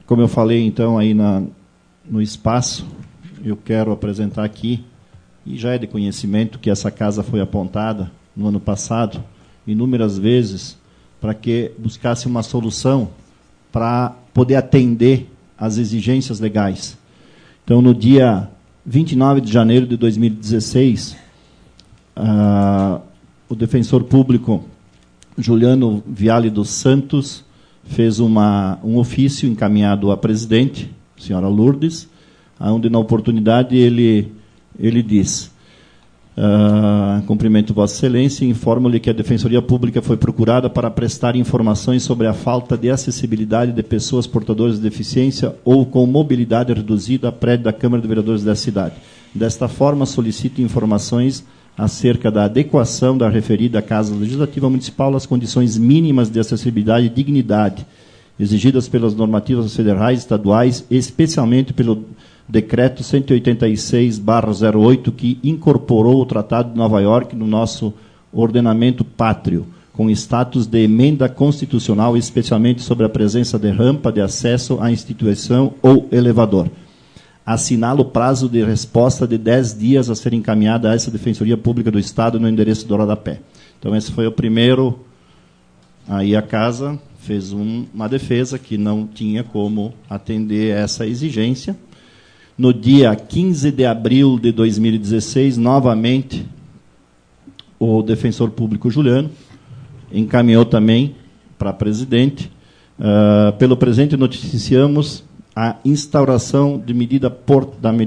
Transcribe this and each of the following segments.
como eu falei, então, aí no espaço, eu quero apresentar aqui, e já é de conhecimento que essa casa foi apontada no ano passado, inúmeras vezes, para que buscasse uma solução para poder atender às exigências legais. Então, no dia 29 de janeiro de 2016, o defensor público Juliano Viale dos Santos fez um ofício encaminhado à presidente, a senhora Lourdes, onde, na oportunidade, ele diz: cumprimento Vossa Excelência e informo-lhe que a Defensoria Pública foi procurada para prestar informações sobre a falta de acessibilidade de pessoas portadoras de deficiência ou com mobilidade reduzida a prédio da Câmara de Vereadores da cidade. Desta forma, solicito informações acerca da adequação da referida Casa Legislativa Municipal às condições mínimas de acessibilidade e dignidade exigidas pelas normativas federais e estaduais, especialmente pelo Decreto 186/08, que incorporou o Tratado de Nova York no nosso ordenamento pátrio, com status de emenda constitucional, especialmente sobre a presença de rampa de acesso à instituição ou elevador. Assinala o prazo de resposta de 10 dias a ser encaminhada a essa Defensoria Pública do Estado no endereço do rodapé. Então, esse foi o primeiro. Aí a casa fez uma defesa que não tinha como atender essa exigência. No dia 15 de abril de 2016, novamente, o defensor público Juliano encaminhou também para a presidente. Pelo presente, noticiamos a instauração de medida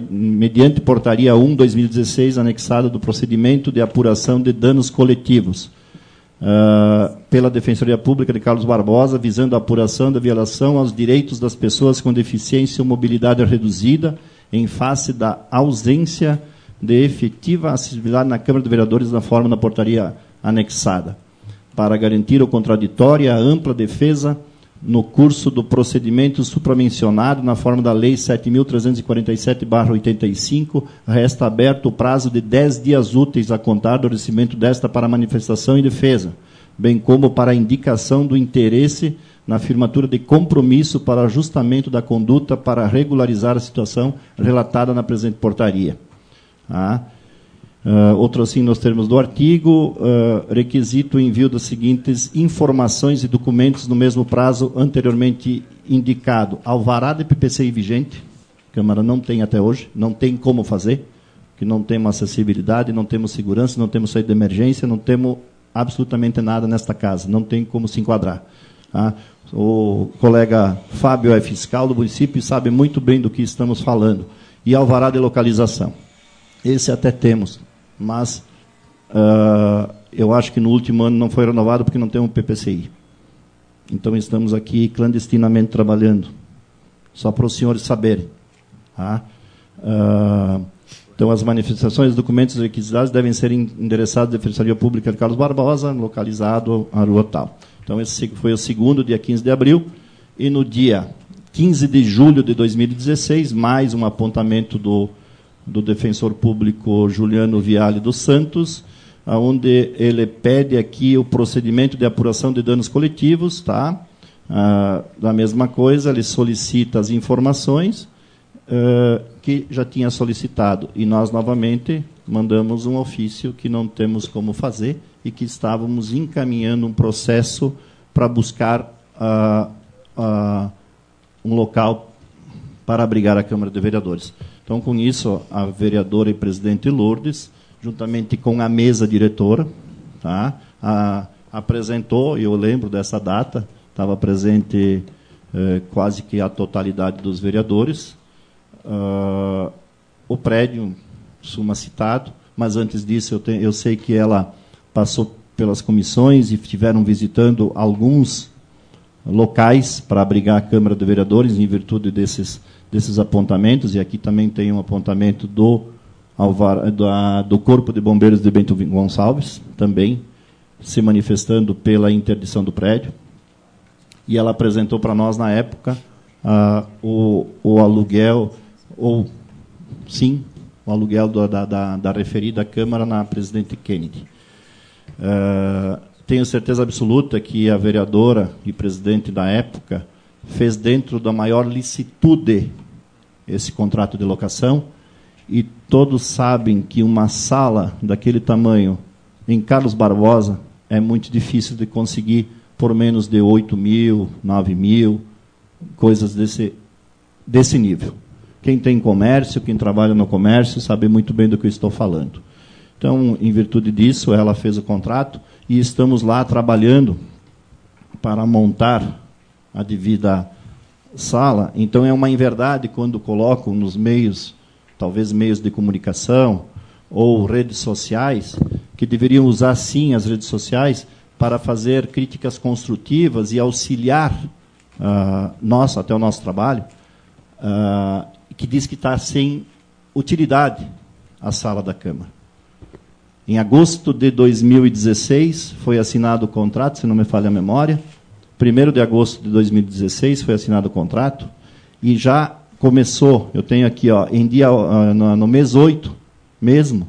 mediante portaria 1/2016, anexada do procedimento de apuração de danos coletivos, pela Defensoria Pública de Carlos Barbosa, visando a apuração da violação aos direitos das pessoas com deficiência ou mobilidade reduzida, em face da ausência de efetiva acessibilidade na Câmara de Vereadores na forma da portaria anexada, para garantir o contraditório e a ampla defesa no curso do procedimento supramencionado na forma da Lei 7.347/85, resta aberto o prazo de 10 dias úteis a contar do recebimento desta para manifestação e defesa, bem como para a indicação do interesse na firmatura de compromisso para ajustamento da conduta para regularizar a situação relatada na presente portaria. Outro assim, nos termos do artigo, requisito o envio das seguintes informações e documentos no mesmo prazo anteriormente indicado. Alvará de PPCI vigente, a Câmara não tem até hoje, não tem como fazer, que não temos acessibilidade, não temos segurança, não temos saída de emergência, não temos absolutamente nada nesta casa, não tem como se enquadrar. O colega Fábio é fiscal do município e sabe muito bem do que estamos falando. E alvará de localização. Esse até temos, mas eu acho que no último ano não foi renovado porque não tem um PPCI. Então, estamos aqui clandestinamente trabalhando, só para os senhores saberem. Então, as manifestações, documentos requisitados devem ser endereçados à Defensoria Pública de Carlos Barbosa, localizado a rua tal. Então, esse foi o segundo, dia 15 de abril, e no dia 15 de julho de 2016, mais um apontamento do defensor público Juliano Viale dos Santos, onde ele pede aqui o procedimento de apuração de danos coletivos, tá? Da mesma coisa, ele solicita as informações que já tinha solicitado, e nós, novamente, mandamos um ofício que não temos como fazer e que estávamos encaminhando um processo para buscar um local para abrigar a Câmara de Vereadores. Então, com isso, a vereadora e presidente Lourdes, juntamente com a mesa diretora, tá, apresentou, e eu lembro dessa data, estava presente quase que a totalidade dos vereadores, o prédio, suma citado, mas antes disso eu sei que ela passou pelas comissões e estiveram visitando alguns locais para abrigar a Câmara de Vereadores em virtude desses apontamentos, e aqui também tem um apontamento do Corpo de Bombeiros de Bento Gonçalves, também se manifestando pela interdição do prédio, e ela apresentou para nós, na época, o aluguel, ou sim, o aluguel da referida Câmara na Presidente Kennedy. Tenho certeza absoluta que a vereadora e presidente da época fez dentro da maior licitude esse contrato de locação, e todos sabem que uma sala daquele tamanho em Carlos Barbosa é muito difícil de conseguir por menos de 8 mil, 9 mil, coisas desse nível. Quem tem comércio, quem trabalha no comércio, sabe muito bem do que eu estou falando. Então, em virtude disso, ela fez o contrato e estamos lá trabalhando para montar a devida sala. Então, é uma inverdade quando colocam nos meios, talvez meios de comunicação ou redes sociais, que deveriam usar, sim, as redes sociais para fazer críticas construtivas e auxiliar até o nosso trabalho, que diz que está sem utilidade a sala da Câmara. Em agosto de 2016 foi assinado o contrato, se não me falha a memória. 1º de agosto de 2016 foi assinado o contrato e já começou, eu tenho aqui, no mês 8 mesmo,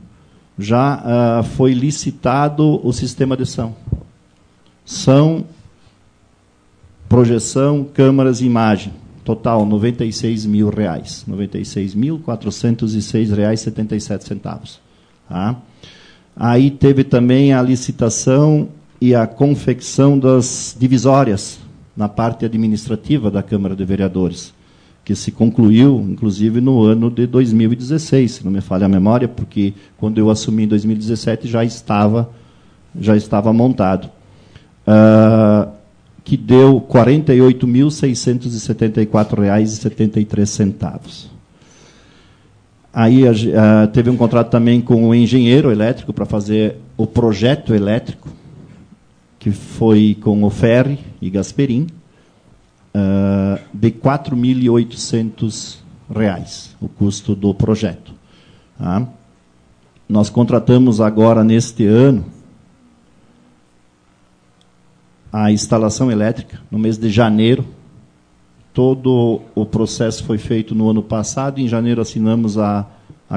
já foi licitado o sistema de som, projeção, câmaras e imagem. Total, R$ 96 mil. R$ 96.406,77. Tá? Aí teve também a licitação e a confecção das divisórias na parte administrativa da Câmara de Vereadores, que se concluiu, inclusive, no ano de 2016, se não me falha a memória, porque quando eu assumi em 2017 já estava montado. Que deu R$ 48.674,73. Aí teve um contrato também com o engenheiro elétrico para fazer o projeto elétrico, que foi com o Ferri e Gasperim, de R$ 4.800 o custo do projeto. Tá? Nós contratamos agora, neste ano, a instalação elétrica, no mês de janeiro. Todo o processo foi feito no ano passado. Em janeiro assinamos a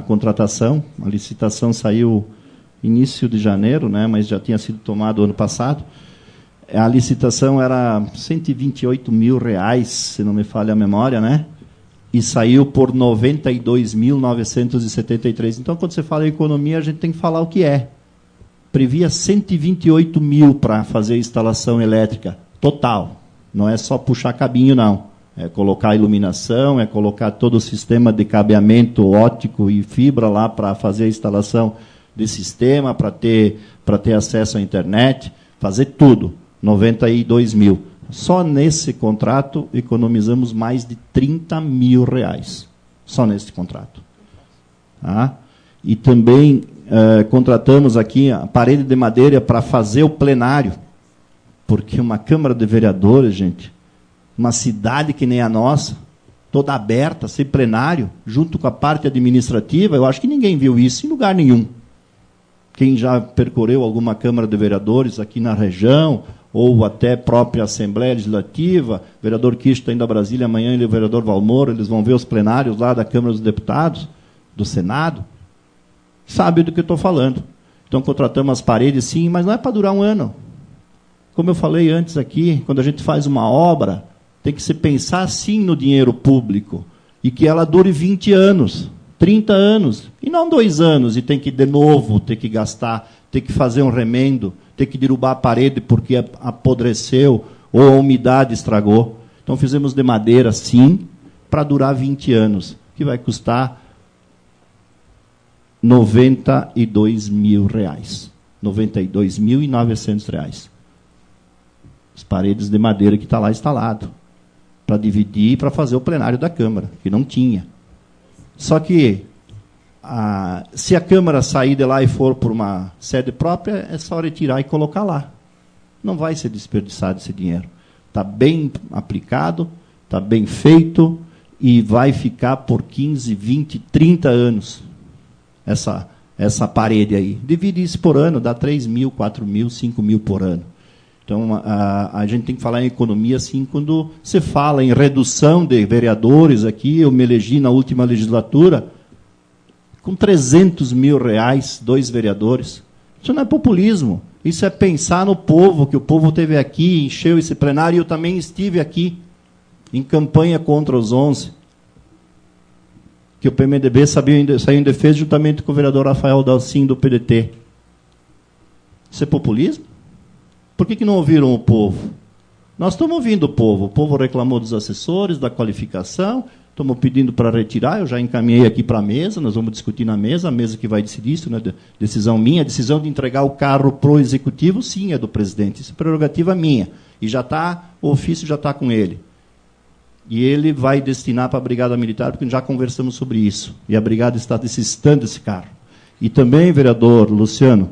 contratação. A licitação saiu início de janeiro, né, mas já tinha sido tomado ano passado. A licitação era R$ 128 mil, se não me falha a memória, né? E saiu por R$ 92.973. Então, quando você fala em economia, a gente tem que falar o que é. Previa 128 mil para fazer a instalação elétrica total. Não é só puxar cabinho, não. É colocar iluminação, é colocar todo o sistema de cabeamento óptico e fibra lá para fazer a instalação de sistema, para ter acesso à internet, fazer tudo. 92 mil. Só nesse contrato economizamos mais de R$ 30 mil. Só nesse contrato. Tá? E também contratamos aqui a parede de madeira para fazer o plenário, porque uma Câmara de Vereadores, gente, uma cidade que nem a nossa, toda aberta, sem plenário, junto com a parte administrativa, eu acho que ninguém viu isso em lugar nenhum. Quem já percorreu alguma Câmara de Vereadores aqui na região, ou até própria Assembleia Legislativa, o vereador Kish está indo a Brasília amanhã, e o vereador Valmor, eles vão ver os plenários lá da Câmara dos Deputados, do Senado, sabe do que eu estou falando. Então, contratamos as paredes, sim, mas não é para durar um ano. Como eu falei antes aqui, quando a gente faz uma obra, tem que se pensar, sim, no dinheiro público, e que ela dure 20 anos, 30 anos, e não 2 anos, e tem que, de novo, ter que gastar, ter que fazer um remendo, ter que derrubar a parede porque apodreceu, ou a umidade estragou. Então, fizemos de madeira, sim, para durar 20 anos, que vai custar R$ 92 mil. R$ 92.900. As paredes de madeira que está lá instalado, para dividir e para fazer o plenário da Câmara, que não tinha. Só que, se a Câmara sair de lá e for por uma sede própria, é só retirar e colocar lá. Não vai ser desperdiçado esse dinheiro. Está bem aplicado, está bem feito, e vai ficar por 15, 20, 30 anos. Essa parede aí. Divide isso por ano, dá 3 mil, 4 mil, 5 mil por ano. Então, a gente tem que falar em economia, assim, quando se fala em redução de vereadores aqui. Eu me elegi na última legislatura com R$ 300 mil, 2 vereadores. Isso não é populismo. Isso é pensar no povo, que o povo esteve aqui, encheu esse plenário, e eu também estive aqui. em campanha contra os 11, que o PMDB saiu em defesa juntamente com o vereador Rafael Dalcin, do PDT. Isso é populismo? Por que não ouviram o povo? Nós estamos ouvindo o povo reclamou dos assessores, da qualificação, estamos pedindo para retirar, eu já encaminhei aqui para a mesa, nós vamos discutir na mesa, a mesa que vai decidir isso, né? Decisão minha, a decisão de entregar o carro para o executivo, sim, é do presidente, isso é prerrogativa minha, e já está, o ofício já está com ele. E ele vai destinar para a Brigada Militar, porque já conversamos sobre isso, e a Brigada está necessitando desse carro. E também, vereador Luciano,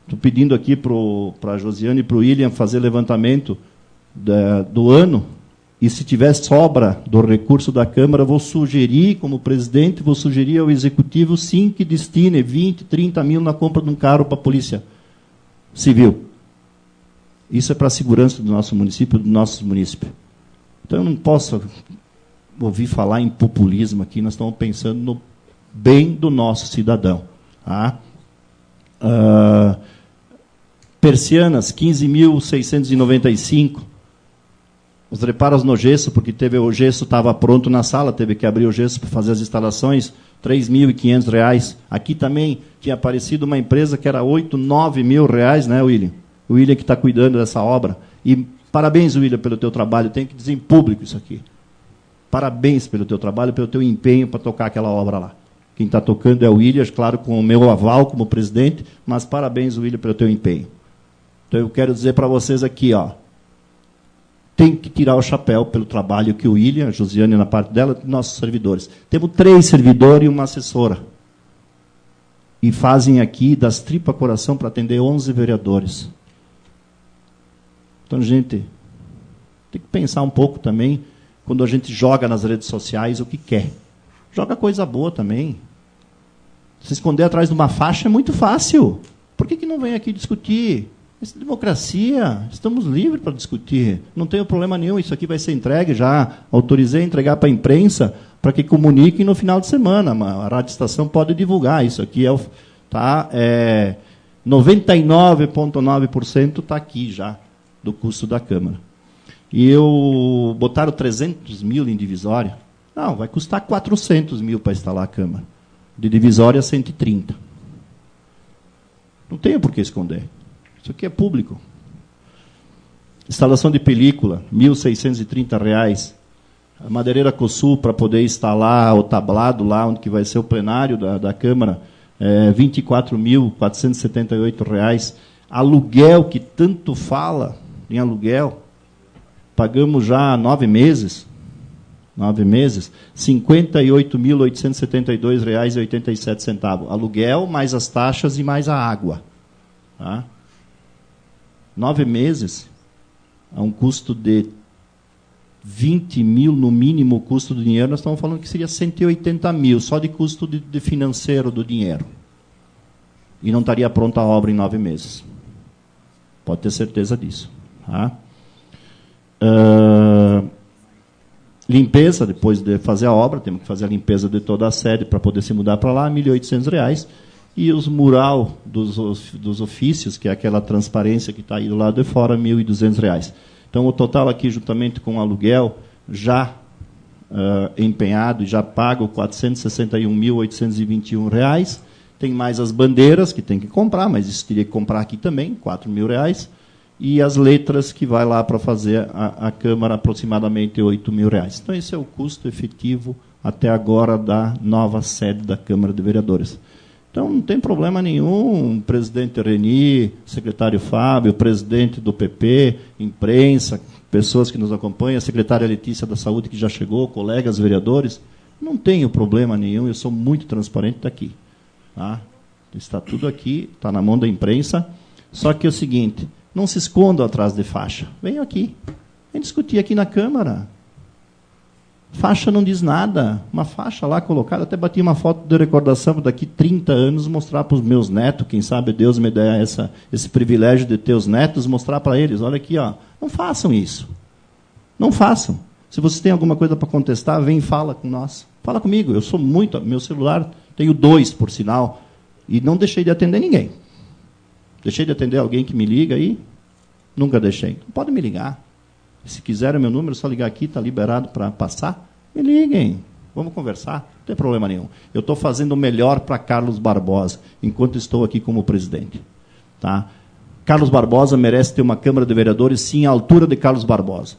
estou pedindo aqui para a Josiane e para o William fazer levantamento do ano, e se tiver sobra do recurso da Câmara, vou sugerir, como presidente, vou sugerir ao Executivo, sim, que destine 20, 30 mil na compra de um carro para a Polícia Civil. Isso é para a segurança do nosso município, do nosso município. Então, eu não posso ouvir falar em populismo aqui, nós estamos pensando no bem do nosso cidadão. Tá? Persianas, 15.695. Os reparos no gesso, porque o gesso estava pronto na sala, teve que abrir o gesso para fazer as instalações, R$ 3.500. Aqui também tinha aparecido uma empresa que era R$ 8.000, R$ 9.000, né, William? O William que está cuidando dessa obra. E parabéns, William, pelo teu trabalho. Tenho que dizer em público isso aqui. Parabéns pelo teu trabalho, pelo teu empenho para tocar aquela obra lá. Quem está tocando é o William, claro, com o meu aval como presidente, mas parabéns, William, pelo teu empenho. Então, eu quero dizer para vocês aqui, ó, tem que tirar o chapéu pelo trabalho que o William, a Josiane na parte dela, nossos servidores. Temos 3 servidores e uma assessora. E fazem aqui das tripas coração para atender 11 vereadores. Então, gente, tem que pensar um pouco também, quando a gente joga nas redes sociais o que quer. Joga coisa boa também. Se esconder atrás de uma faixa é muito fácil. Por que não vem aqui discutir? Isso é democracia, estamos livres para discutir, não tenho problema nenhum, isso aqui vai ser entregue, já autorizei a entregar para a imprensa, para que comuniquem no final de semana, a Rádio Estação pode divulgar, isso aqui 99,9% está aqui já, do custo da Câmara. E botaram 300 mil em divisória, não, vai custar 400 mil para instalar a Câmara, de divisória 130. Não tem por que esconder. Isso aqui é público. Instalação de película, R$ 1.630. A madeireira Cosul, para poder instalar o tablado lá, onde que vai ser o plenário da Câmara, R$ 24.478. Aluguel, que tanto fala em aluguel, pagamos já 9 meses. 9 meses, R$ 58.872,87. Aluguel, mais as taxas e mais a água. Tá? 9 meses, a um custo de 20 mil, no mínimo, o custo do dinheiro, nós estamos falando que seria 180 mil, só de custo de financeiro do dinheiro. E não estaria pronta a obra em 9 meses. Pode ter certeza disso. Tá? Limpeza, depois de fazer a obra, temos que fazer a limpeza de toda a sede para poder se mudar para lá, R$ 1.800. E os mural dos ofícios, que é aquela transparência que está aí do lado de fora, R$ 1.200. Então, o total aqui, juntamente com o aluguel, já empenhado e já pago, R$ 461.821. Tem mais as bandeiras, que tem que comprar, mas isso teria que comprar aqui também, R$ 4.000. E as letras, que vai lá para fazer a Câmara, aproximadamente R$ 8.000. Então, esse é o custo efetivo, até agora, da nova sede da Câmara de Vereadores. Então, não tem problema nenhum, o presidente Reni, secretário Fábio, presidente do PP, imprensa, pessoas que nos acompanham, a secretária Letícia da Saúde, que já chegou, colegas vereadores, não tenho problema nenhum, eu sou muito transparente daqui. Tá? Está tudo aqui, está na mão da imprensa, só que é o seguinte, não se escondam atrás de faixa, venham aqui, vem discutir aqui na Câmara. Faixa não diz nada. Uma faixa lá colocada, até bati uma foto de recordação para daqui 30 anos mostrar para os meus netos, quem sabe Deus me dê esse privilégio de ter os netos, mostrar para eles, olha aqui, ó, não façam isso. Não façam. Se vocês têm alguma coisa para contestar, vem e fala com nós. Fala comigo, eu sou muito, meu celular, tenho 2, por sinal, e não deixei de atender ninguém. Deixei de atender alguém que me liga aí? Nunca deixei. Pode me ligar. Se quiserem o meu número, é só ligar aqui, está liberado para passar. Me liguem, vamos conversar, não tem problema nenhum. Eu estou fazendo o melhor para Carlos Barbosa, enquanto estou aqui como presidente. Tá? Carlos Barbosa merece ter uma Câmara de Vereadores, sim, à altura de Carlos Barbosa.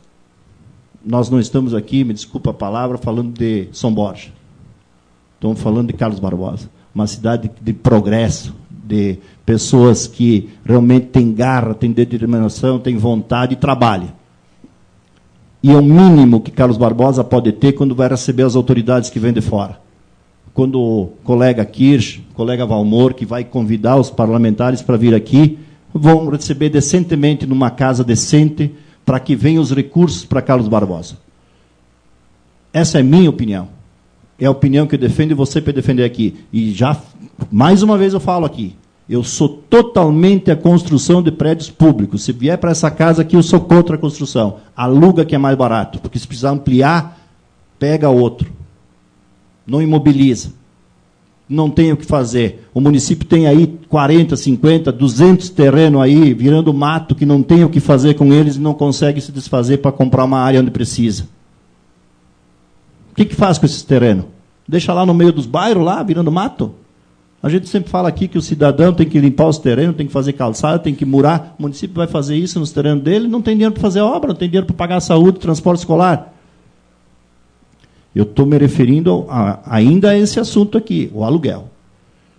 Nós não estamos aqui, me desculpa a palavra, falando de São Borja. Estamos falando de Carlos Barbosa. Uma cidade de progresso, de pessoas que realmente têm garra, têm determinação, têm vontade e trabalham. E é o mínimo que Carlos Barbosa pode ter quando vai receber as autoridades que vêm de fora. Quando o colega Kirsch, o colega Valmor, que vai convidar os parlamentares para vir aqui, vão receber decentemente numa casa decente para que venham os recursos para Carlos Barbosa. Essa é a minha opinião. É a opinião que eu defendo e você para defender aqui. E já, mais uma vez eu falo aqui, eu sou totalmente a construção de prédios públicos. Se vier para essa casa aqui, eu sou contra a construção. Aluga que é mais barato, porque se precisar ampliar, pega outro. Não imobiliza. Não tem o que fazer. O município tem aí 40, 50, 200 terrenos aí, virando mato, que não tem o que fazer com eles e não consegue se desfazer para comprar uma área onde precisa. O que faz com esses terrenos? Deixa lá no meio dos bairros, lá, virando mato? A gente sempre fala aqui que o cidadão tem que limpar os terrenos, tem que fazer calçada, tem que murar. O município vai fazer isso nos terrenos dele, não tem dinheiro para fazer obra, não tem dinheiro para pagar a saúde, transporte escolar. Eu estou me referindo ainda a esse assunto aqui, o aluguel.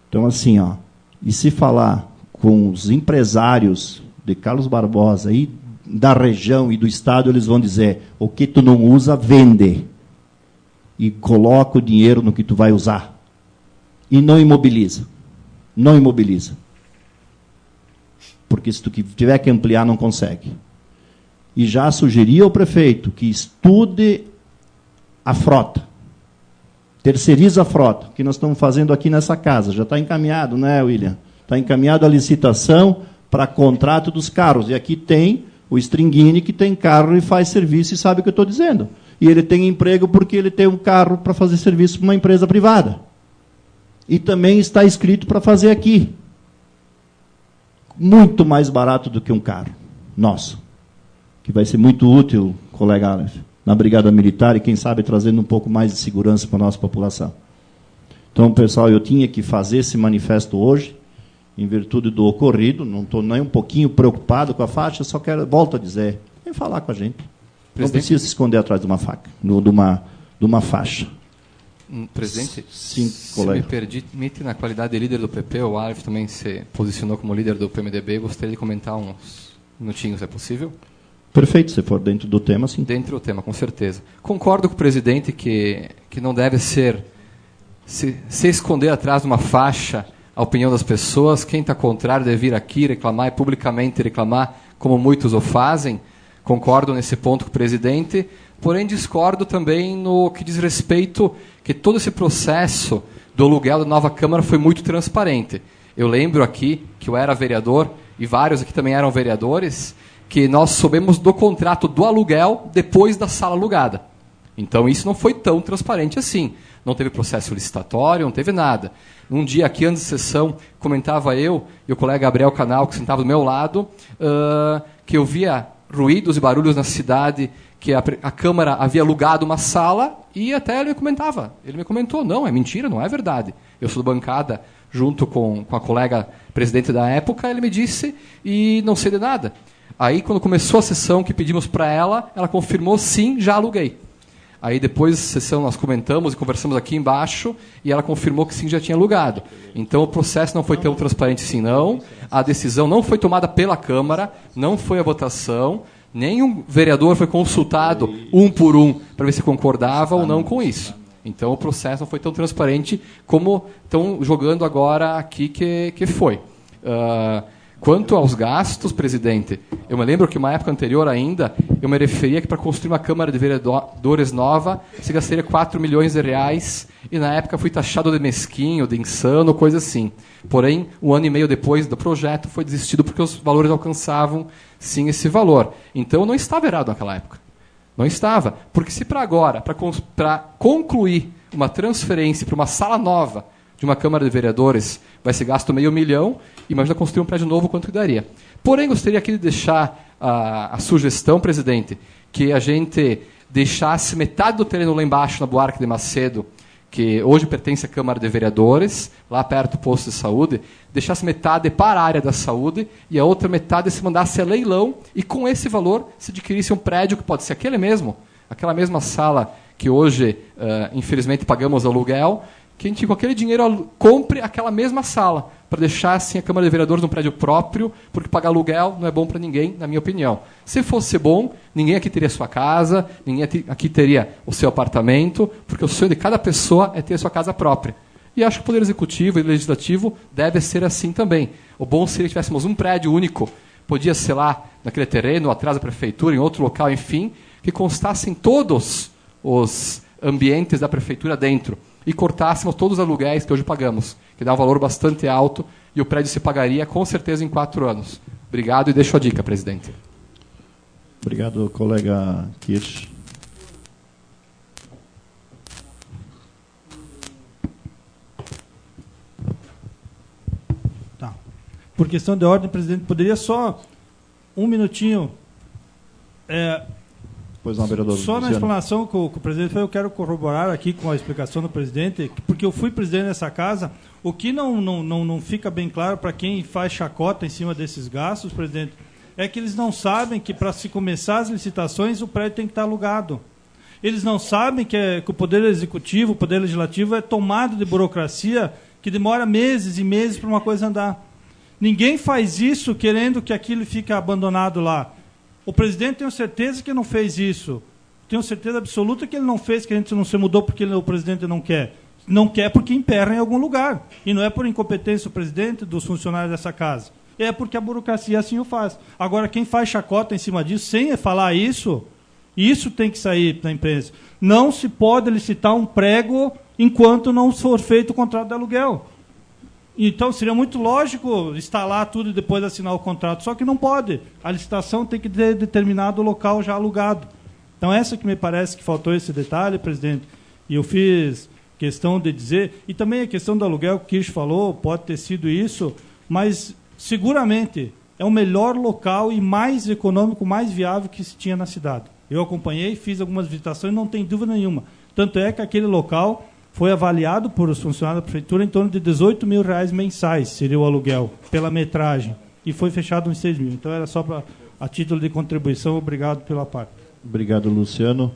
Então, assim, ó, e se falar com os empresários de Carlos Barbosa e da região e do estado, eles vão dizer, o que tu não usa, vende. E coloca o dinheiro no que tu vai usar. E não imobiliza. Não imobiliza. Porque se tu tiver que ampliar, não consegue. E já sugeri ao prefeito que estude a frota. Terceiriza a frota, que nós estamos fazendo aqui nessa casa. Já está encaminhado, né, William? Está encaminhado a licitação para contrato dos carros. E aqui tem o Stringini, que tem carro e faz serviço e sabe o que eu estou dizendo. E ele tem emprego porque ele tem um carro para fazer serviço para uma empresa privada. E também está escrito para fazer aqui. Muito mais barato do que um carro nosso. Que vai ser muito útil, colega Aleph, na Brigada Militar e, quem sabe, trazendo um pouco mais de segurança para a nossa população. Então, pessoal, eu tinha que fazer esse manifesto hoje, em virtude do ocorrido. Não estou nem um pouquinho preocupado com a faixa, só quero, volto a dizer, vem falar com a gente. Presidente? Não precisa se esconder atrás de uma faca, de uma faixa. Presidente, sim, se me permite, na qualidade de líder do PP, o Aleph também se posicionou como líder do PMDB, gostaria de comentar uns minutinhos, é possível? Perfeito, se for dentro do tema, sim. Dentro do tema, com certeza. Concordo com o presidente que não deve ser se esconder atrás de uma faixa a opinião das pessoas. Quem está contrário deve vir aqui reclamar e publicamente reclamar, como muitos o fazem. Concordo nesse ponto com o presidente, porém discordo também no que diz respeito que todo esse processo do aluguel da nova Câmara foi muito transparente. Eu lembro aqui que eu era vereador, e vários aqui também eram vereadores, que nós soubemos do contrato do aluguel depois da sala alugada. Então isso não foi tão transparente assim. Não teve processo licitatório, não teve nada. Um dia aqui, antes de sessão, comentava eu e o colega Gabriel Canal, que sentava do meu lado, que eu via ruídos e barulhos na cidade, que a Câmara havia alugado uma sala, e até ele me comentou, não, é mentira, não é verdade. Eu sou da bancada, junto com a colega presidente da época, ele me disse, e não sei de nada. Aí, quando começou a sessão que pedimos para ela confirmou, sim, já aluguei. Aí, depois da sessão, nós comentamos e conversamos aqui embaixo, e ela confirmou que sim, já tinha alugado. Então, o processo não foi tão transparente assim, não. A decisão não foi tomada pela Câmara, não foi a votação, nenhum vereador foi consultado, um por um, para ver se concordava ou não com isso. Então, o processo não foi tão transparente como estão jogando agora aqui que foi. Quanto aos gastos, presidente, eu me lembro que uma época anterior ainda, eu me referia que para construir uma Câmara de Vereadores nova, se gastaria 4 milhões de reais, e na época fui taxado de mesquinho, de insano, coisa assim. Porém, 1 ano e meio depois do projeto, foi desistido porque os valores alcançavam, sim, esse valor. Então, eu não estava errado naquela época. Não estava. Porque se para agora, para concluir uma transferência para uma sala nova de uma Câmara de Vereadores, vai ser gasto R$500 mil, imagina construir um prédio novo, quanto que daria. Porém, gostaria aqui de deixar a sugestão, presidente, que a gente deixasse metade do terreno lá embaixo, na Buarque de Macedo, que hoje pertence à Câmara de Vereadores, lá perto do posto de saúde, deixasse metade para a área da saúde e a outra metade se mandasse a leilão e com esse valor se adquirisse um prédio que pode ser aquele mesmo, aquela mesma sala que hoje, infelizmente, pagamos aluguel, que a gente com aquele dinheiro compre aquela mesma sala, para deixar assim a Câmara de Vereadores num prédio próprio, porque pagar aluguel não é bom para ninguém, na minha opinião. Se fosse bom, ninguém aqui teria sua casa, ninguém aqui teria o seu apartamento, porque o sonho de cada pessoa é ter a sua casa própria. E acho que o Poder Executivo e Legislativo deve ser assim também. O bom seria que tivéssemos um prédio único, podia ser lá naquele terreno, atrás da prefeitura, em outro local, enfim, que constassem todos os ambientes da prefeitura dentro e cortássemos todos os aluguéis que hoje pagamos, que dá um valor bastante alto e o prédio se pagaria com certeza em 4 anos. Obrigado e deixo a dica, presidente. Obrigado, colega Kirsch. Tá. Por questão de ordem, presidente, poderia só um minutinho... Pois não, vereador Só Luciano. na explanação que o presidente fez, eu quero corroborar aqui com a explicação do presidente, porque eu fui presidente dessa casa, o que não fica bem claro para quem faz chacota em cima desses gastos, presidente, é que eles não sabem que para se começar as licitações o prédio tem que estar alugado. Eles não sabem que o Poder Executivo, o Poder Legislativo é tomado de burocracia que demora meses e meses para uma coisa andar. Ninguém faz isso querendo que aquilo fique abandonado lá. O presidente, tenho certeza que não fez isso. Tenho certeza absoluta que ele não fez, que a gente não se mudou porque o presidente não quer. Não quer porque emperra em algum lugar. E não é por incompetência do presidente, dos funcionários dessa casa. É porque a burocracia assim o faz. Agora, quem faz chacota em cima disso, sem falar isso tem que sair da imprensa. Não se pode licitar um prego enquanto não for feito o contrato de aluguel. Então, seria muito lógico instalar tudo e depois assinar o contrato, só que não pode. A licitação tem que ter determinado local já alugado. Então, essa que me parece que faltou esse detalhe, presidente, e eu fiz questão de dizer, e também a questão do aluguel que o Kirsch falou, pode ter sido isso, mas seguramente é o melhor local e mais econômico, mais viável que se tinha na cidade. Eu acompanhei, fiz algumas visitações, não tem dúvida nenhuma. Tanto é que aquele local foi avaliado por os funcionários da prefeitura em torno de R$18 mil mensais, seria o aluguel, pela metragem. E foi fechado em 6 mil. Então, era só a título de contribuição. Obrigado pela parte. Obrigado, Luciano.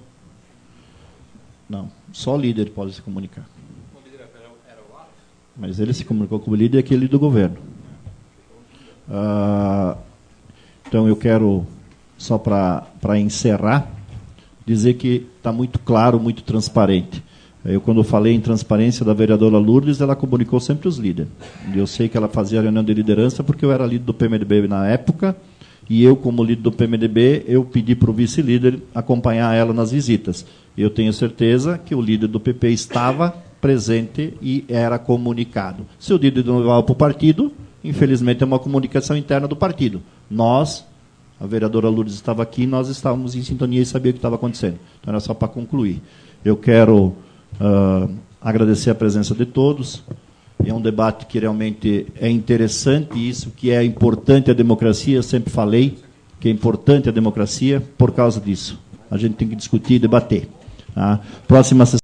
Não, só o líder pode se comunicar. Mas ele se comunicou com o líder, aquele do governo. Então, eu quero, só para encerrar, dizer que está muito claro, muito transparente. Eu, quando falei em transparência da vereadora Lourdes, ela comunicou sempre os líderes. E eu sei que ela fazia reunião de liderança porque eu era líder do PMDB na época, e eu, como líder do PMDB, eu pedi para o vice-líder acompanhar ela nas visitas. Eu tenho certeza que o líder do PP estava presente e era comunicado. Se o líder não levava para o partido, infelizmente é uma comunicação interna do partido. Nós, a vereadora Lourdes estava aqui, nós estávamos em sintonia e sabia o que estava acontecendo. Então era só para concluir. Eu quero agradecer a presença de todos. É um debate que realmente é interessante, isso que é importante a democracia, eu sempre falei que é importante a democracia por causa disso. A gente tem que discutir e debater. Tá? Próxima sessão.